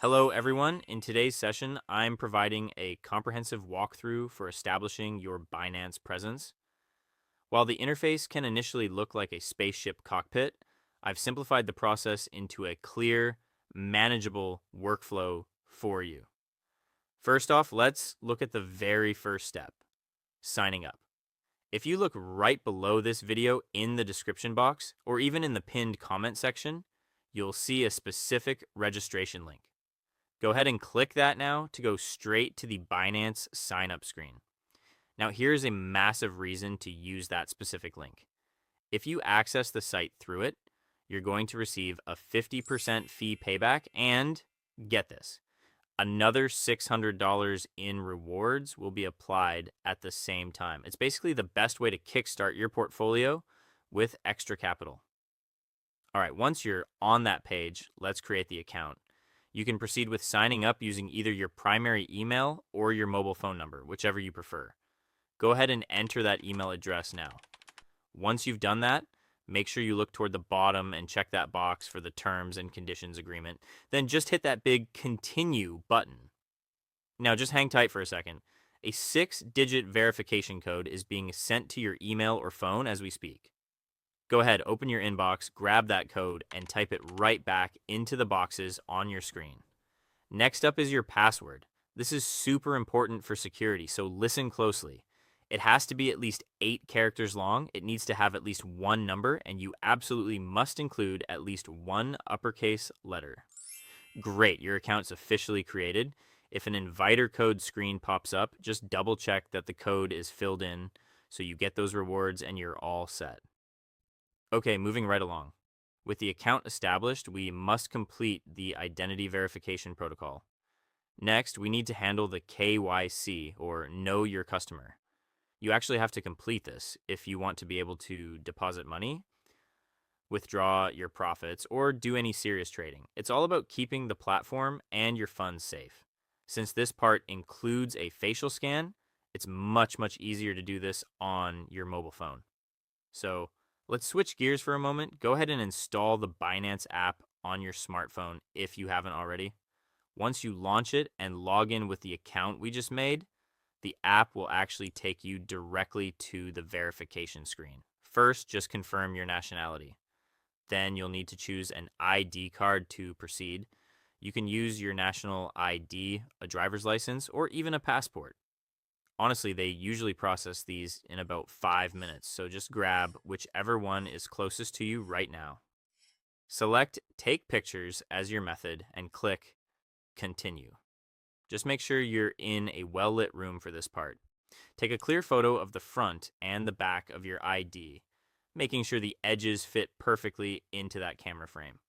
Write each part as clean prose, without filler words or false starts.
Hello, everyone. In today's session, I'm providing a comprehensive walkthrough for establishing your Binance presence. While the interface can initially look like a spaceship cockpit, I've simplified the process into a clear, manageable workflow for you. First off, let's look at the very first step, signing up. If you look right below this video in the description box, or even in the pinned comment section, you'll see a specific registration link. Go ahead and click that now to go straight to the Binance sign up screen. Now, here's a massive reason to use that specific link. If you access the site through it, you're going to receive a 50% fee payback and, get this, another $600 in rewards will be applied at the same time. It's basically the best way to kickstart your portfolio with extra capital. All right, once you're on that page, let's create the account. You can proceed with signing up using either your primary email or your mobile phone number, whichever you prefer. Go ahead and enter that email address now. Once you've done that, make sure you look toward the bottom and check that box for the terms and conditions agreement. Then just hit that big continue button. Now just hang tight for a second. A 6-digit verification code is being sent to your email or phone as we speak. Go ahead, open your inbox, grab that code, and type it right back into the boxes on your screen. Next up is your password. This is super important for security, so listen closely. It has to be at least 8 characters long, it needs to have at least one number, and you absolutely must include at least one uppercase letter. Great, your account's officially created. If an inviter code screen pops up, just double check that the code is filled in so you get those rewards and you're all set. Okay, moving right along. With the account established, we must complete the identity verification protocol. Next, we need to handle the KYC, or Know Your Customer. You actually have to complete this if you want to be able to deposit money, withdraw your profits, or do any serious trading. It's all about keeping the platform and your funds safe. Since this part includes a facial scan, it's much easier to do this on your mobile phone. So let's switch gears for a moment. Go ahead and install the Binance app on your smartphone if you haven't already. Once you launch it and log in with the account we just made, the app will actually take you directly to the verification screen. First, just confirm your nationality. Then you'll need to choose an ID card to proceed. You can use your national ID, a driver's license, or even a passport. Honestly, they usually process these in about 5 minutes, so just grab whichever one is closest to you right now. Select Take Pictures as your method and click Continue. Just make sure you're in a well-lit room for this part. Take a clear photo of the front and the back of your ID, making sure the edges fit perfectly into that camera frame.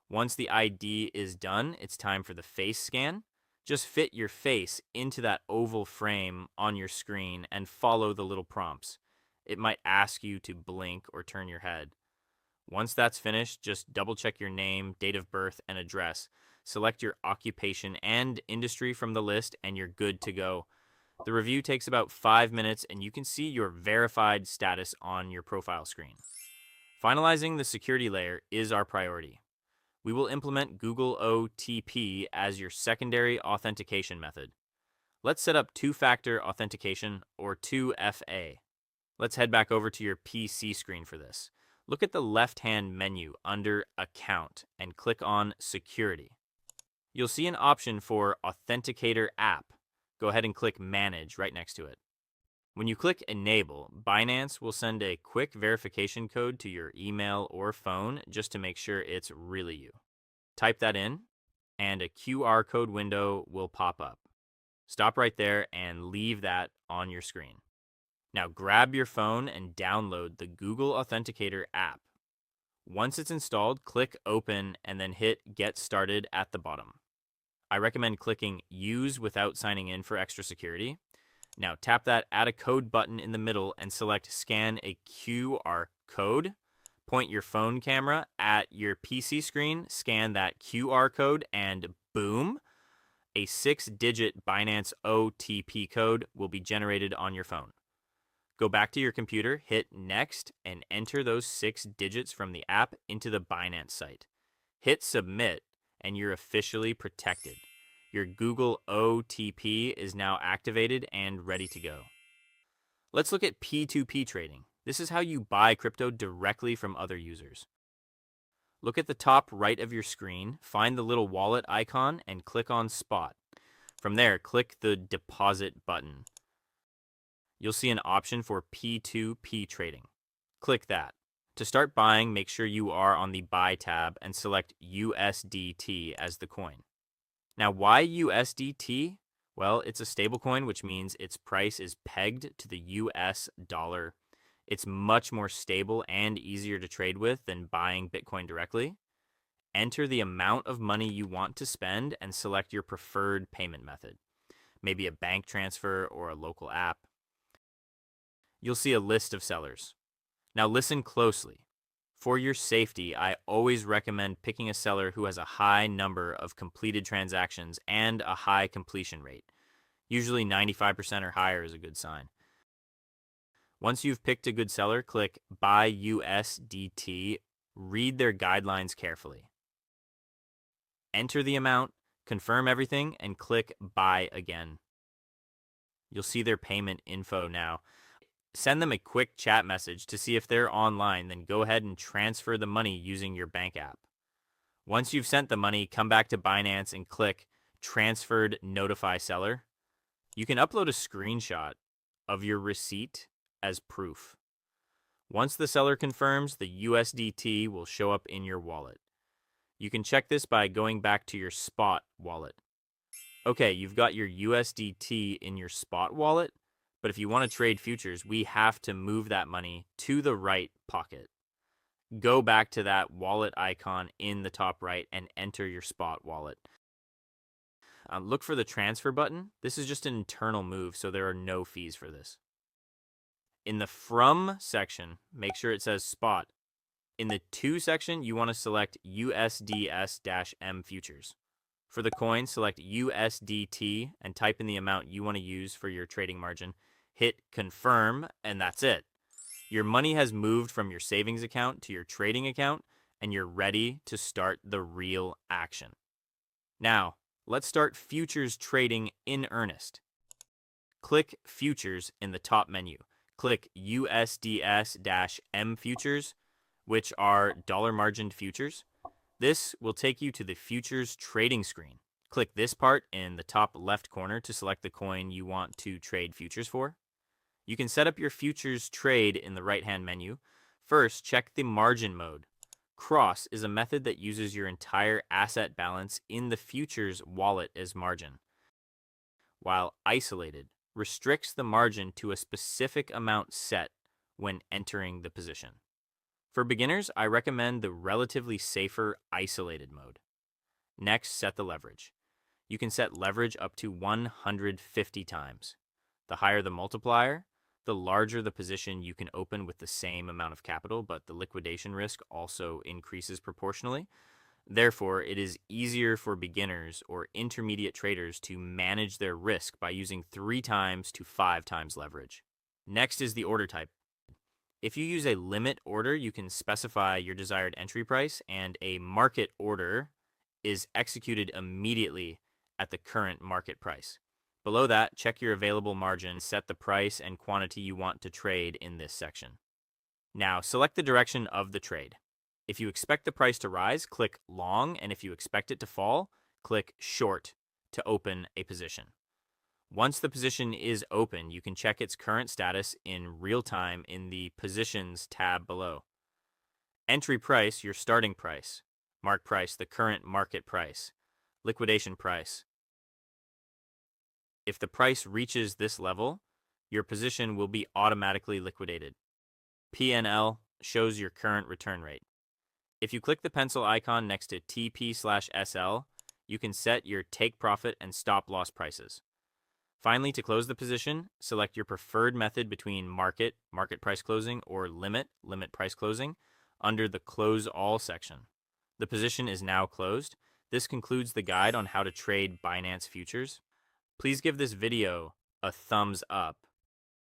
Once the ID is done, it's time for the face scan. Just fit your face into that oval frame on your screen and follow the little prompts. It might ask you to blink or turn your head. Once that's finished, just double check your name, date of birth, and address. Select your occupation and industry from the list, and you're good to go. The review takes about 5 minutes, and you can see your verified status on your profile screen. Finalizing the security layer is our priority. We will implement Google OTP as your secondary authentication method. Let's set up two-factor authentication, or 2FA. Let's head back over to your PC screen for this. Look at the left-hand menu under Account and click on Security. You'll see an option for Authenticator App. Go ahead and click Manage right next to it. When you click Enable, Binance will send a quick verification code to your email or phone just to make sure it's really you. Type that in, and a QR code window will pop up. Stop right there and leave that on your screen. Now grab your phone and download the Google Authenticator app. Once it's installed, click Open and then hit Get Started at the bottom. I recommend clicking Use without signing in for extra security. Now tap that Add a Code button in the middle and select Scan a QR code. Point your phone camera at your PC screen, scan that QR code, and boom, a 6-digit Binance OTP code will be generated on your phone. Go back to your computer, hit Next, and enter those 6 digits from the app into the Binance site. Hit Submit, and you're officially protected. Your Google OTP is now activated and ready to go. Let's look at P2P trading. This is how you buy crypto directly from other users. Look at the top right of your screen, find the little wallet icon, and click on Spot. From there, click the Deposit button. You'll see an option for P2P Trading. Click that. To start buying, make sure you are on the Buy tab and select USDT as the coin. Now, why USDT? Well, it's a stablecoin, which means its price is pegged to the US dollar. It's much more stable and easier to trade with than buying Bitcoin directly. Enter the amount of money you want to spend and select your preferred payment method, maybe a bank transfer or a local app. You'll see a list of sellers. Now listen closely. For your safety, I always recommend picking a seller who has a high number of completed transactions and a high completion rate. Usually 95% or higher is a good sign. Once you've picked a good seller, click Buy USDT. Read their guidelines carefully. Enter the amount, confirm everything, and click Buy again. You'll see their payment info now. Send them a quick chat message to see if they're online, then go ahead and transfer the money using your bank app. Once you've sent the money, come back to Binance and click Transferred Notify Seller. You can upload a screenshot of your receipt as proof. Once the seller confirms, the USDT will show up in your wallet. You can check this by going back to your Spot wallet. Okay, you've got your USDT in your Spot wallet, but if you want to trade futures, we have to move that money to the right pocket. Go back to that wallet icon in the top right and enter your Spot wallet. Look for the transfer button. This is just an internal move, so there are no fees for this. In the From section, make sure it says Spot. In the To section, you want to select USDS-M futures. For the coin, select USDT and type in the amount you want to use for your trading margin. Hit confirm, and that's it. Your money has moved from your savings account to your trading account, and you're ready to start the real action. Now, let's start futures trading in earnest. Click Futures in the top menu. Click USDS-M futures, which are dollar margined futures. This will take you to the futures trading screen. Click this part in the top left corner to select the coin you want to trade futures for. You can set up your futures trade in the right-hand menu. First, check the margin mode. Cross is a method that uses your entire asset balance in the futures wallet as margin, while isolated restricts the margin to a specific amount set when entering the position. For beginners, I recommend the relatively safer isolated mode. Next, set the leverage. You can set leverage up to 150 times. The higher the multiplier, the larger the position you can open with the same amount of capital, but the liquidation risk also increases proportionally. Therefore, it is easier for beginners or intermediate traders to manage their risk by using 3 times to 5 times leverage. Next is the order type. If you use a limit order, you can specify your desired entry price, and a market order is executed immediately at the current market price. Below that, check your available margin, set the price and quantity you want to trade in this section. Now, select the direction of the trade. If you expect the price to rise, click long, and if you expect it to fall, click short to open a position. Once the position is open, you can check its current status in real time in the Positions tab below. Entry price, your starting price. Mark price, the current market price. Liquidation price. If the price reaches this level, your position will be automatically liquidated. P&L shows your current return rate. If you click the pencil icon next to TP/SL, you can set your take profit and stop loss prices. Finally, to close the position, select your preferred method between market price closing, or limit price closing, under the Close All section. The position is now closed. This concludes the guide on how to trade Binance futures. Please give this video a thumbs up